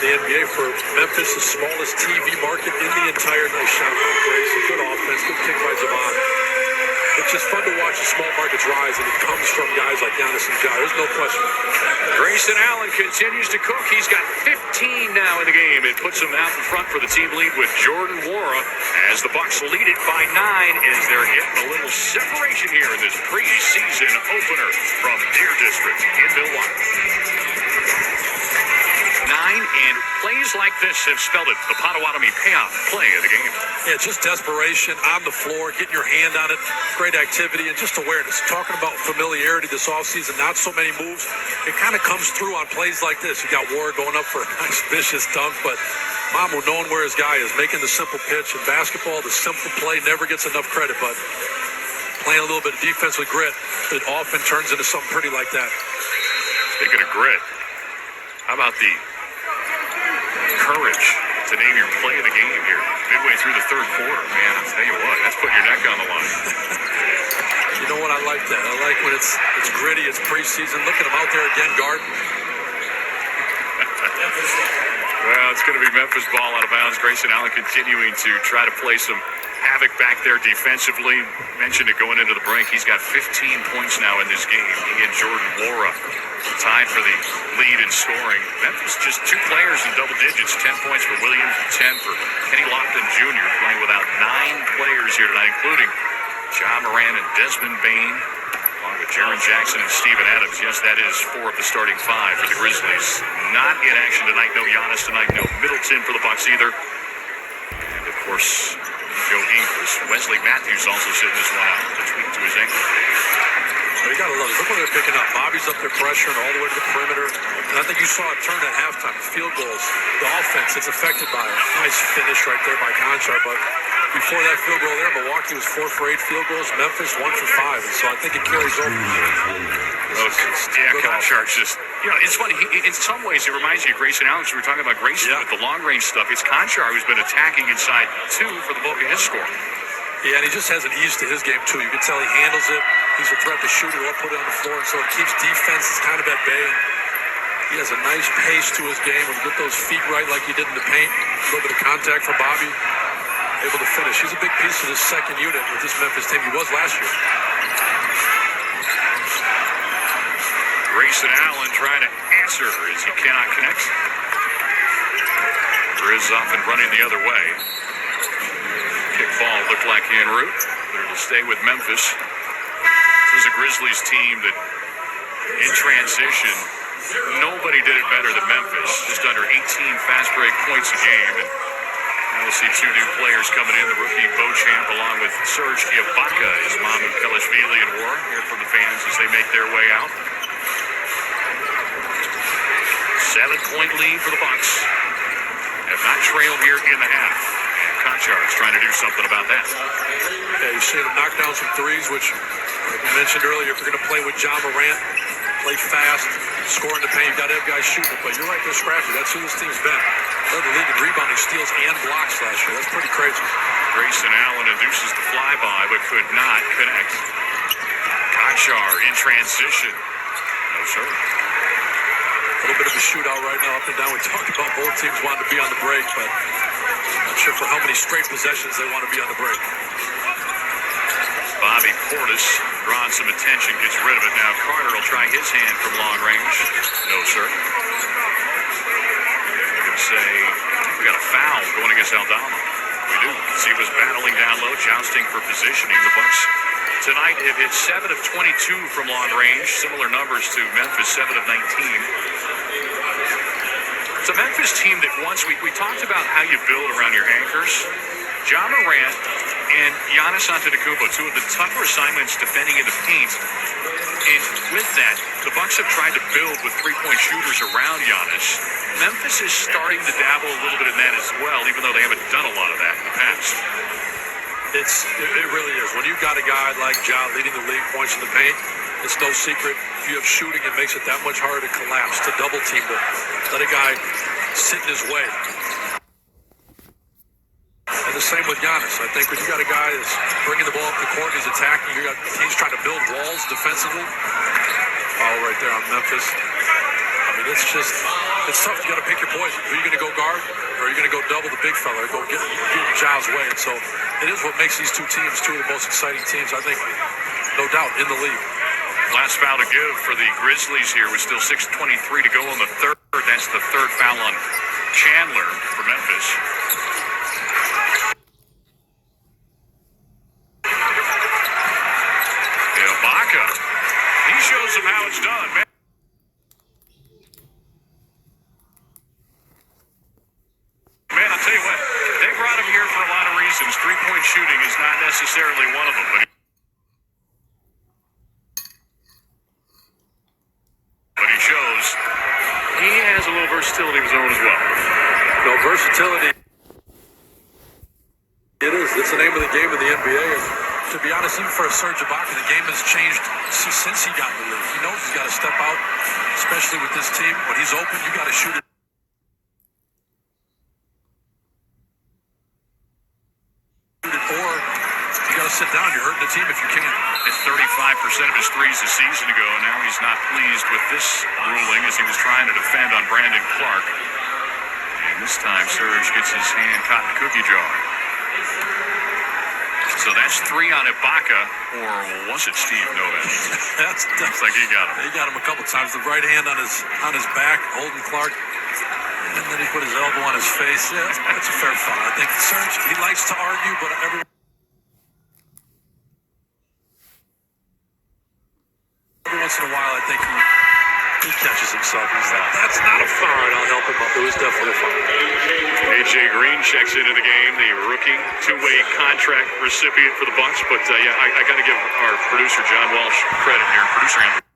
the NBA for Memphis, the smallest TV market in the entire nice shot from Grayson. Good offense, good kick by Javon. It's just fun to watch the small markets rise, and it comes from guys like Giannis and Ja. There's no question. Grayson Allen continues to cook. He's got 15 now in the game. It puts him out in front for the team lead with Jordan Nwora as the Bucks lead it by 9 as they're getting a little separation here in this preseason opener from Deer District in Milwaukee. 9, and plays like this have spelled it the Potawatomi payoff play of the game. Yeah, just desperation on the floor, getting your hand on it, great activity, and just awareness. Talking about familiarity this offseason, not so many moves. It kind of comes through on plays like this. You got Ward going up for a nice vicious dunk, but Mamu knowing where his guy is, making the simple pitch. In basketball, the simple play never gets enough credit, but playing a little bit of defense with grit, it often turns into something pretty like that. Speaking of grit, how about the courage to name your play of the game here midway through the third quarter? Man, I'll tell you what, that's putting your neck on the line. You know what? I like that. I like when it's gritty, it's preseason. Look at him out there again, guarding. Well, it's going to be Memphis ball out of bounds. Grayson Allen continuing to try to play some havoc back there defensively. Mentioned it going into the break. He's got 15 points now in this game. He and Jordan Nwora tied for the lead in scoring. Memphis just 2 players in double digits. 10 points for Williams, 10 for Kenny Lofton Jr. Playing without 9 players here tonight, including John Moran and Desmond Bain, along with Jaren Jackson and Steven Adams. Yes, that is 4 of the starting 5 for the Grizzlies. Not in action tonight. No Giannis tonight. No Middleton for the Bucks either. And, of course, Joe Ingles. Wesley Matthews also sitting this one out with a tweak to his ankle. Well, you got to love it. Look where they're picking up. Bobby's up there pressuring all the way to the perimeter. And I think you saw it turn at halftime. Field goals. The offense, it's affected by a nice finish right there by Conchar. But before that field goal there, Milwaukee was 4 for 8 field goals. Memphis 1 for 5. And so I think it carries over. Yeah, Conchar's just, it's funny. In some ways, it reminds you of Grayson Allen. We were talking about Grayson with the long-range stuff. It's Conchar who's been attacking inside, too, for the bulk of his score. Yeah, and he just has an ease to his game, too. You can tell he handles it. He's a threat to shoot it or put it on the floor, and so it keeps defenses kind of at bay. He has a nice pace to his game. When you get those feet right like he did in the paint, a little bit of contact from Bobby, able to finish. He's a big piece of this second unit with this Memphis team. He was last year. Grayson Allen trying to answer as he cannot connect. Grizz off and running the other way. Kick ball looked like en route, but it'll stay with Memphis. This is a Grizzlies team that, in transition, nobody did it better than Memphis. Just under 18 fast break points a game. And now we'll see 2 new players coming in. The rookie Beauchamp along with Serge Ibaka is Mamu Kelishvili and War. Here from the fans as they make their way out. 7-point lead for the Bucks. Have not trailed here in the half. And Conchar is trying to do something about that. Yeah, you see him knock down some threes, which we mentioned earlier. If you're going to play with John Morant, play fast, score in the paint, you've got to have guys shooting it. But you're right, they're scrappy. That's who this team's been. Led the league in rebounding, steals, and blocks last year. That's pretty crazy. Grayson Allen induces the flyby, but could not connect. Conchar in transition. No, sir. A little bit of a shootout right now, up and down. We talked about both teams wanting to be on the break, but not sure for how many straight possessions they want to be on the break. Bobby Portis drawing some attention, gets rid of it. Now Carter will try his hand from long range. No, sir. They're going to say we got a foul going against Aldama. We do. He was battling down low, jousting for positioning. The Bucks tonight have hit 7 of 22 from long range. Similar numbers to Memphis, 7 of 19. It's a Memphis team that once we talked about how you build around your anchors. John Morant and Giannis Antetokounmpo, 2 of the tougher assignments defending in the paint. And with that, the Bucks have tried to build with 3-point shooters around Giannis. Memphis is starting to dabble a little bit in that as well, even though they haven't done a lot of that in the past. It really is. When you've got a guy like Ja leading the league points in the paint, it's no secret. If you have shooting, it makes it that much harder to collapse, to double team, to let a guy sit in his way. And the same with Giannis. I think when you got a guy that's bringing the ball up the court, he's attacking, you got teams trying to build walls defensively. Foul right there on Memphis. I mean, it's just, it's tough. You got to pick your poison. Who are you going to go guard, or are you going to go double the big fella, or go get Ja's way? And so it is what makes these two teams two of the most exciting teams, I think, no doubt, in the league. Last foul to give for the Grizzlies here with still 6:23 to go on the third. That's the third foul on Chandler for Memphis. Ibaka, he shows them how it's done, man. Man, I'll tell you what, they brought him here for a lot of reasons. Three-point shooting is not necessarily one of them, but he shows he has a little versatility of his own as well. No, versatility. It is. It's the name of the game in the NBA. And to be honest, even for a Serge Ibaka, the game has changed since he got in the league. He knows he's got to step out, especially with this team. When he's open, you got to shoot it. Or you got to sit down. You're hurting the team if you can't. Hit 35% of his threes a season ago. Now he's not pleased with this ruling as he was trying to defend on Brandon Clark. And this time, Serge gets his hand caught in the cookie jar. So that's 3 on Ibaka, or was it Steve Novak? That's Looks like he got him. He got him a couple times. The right hand on his back, holding Clark. And then he put his elbow on his face. Yeah, that's a fair foul. I think Serge, he likes to argue, but every once in a while, I think he catches himself. He's like, that's not a foul. All right, I'll help him up. It was definitely a foul. A.J. Green checks into the game, the rookie two-way contract recipient for the Bucks. But, yeah, I got to give our producer, John Walsh, credit here. Producer Andrew.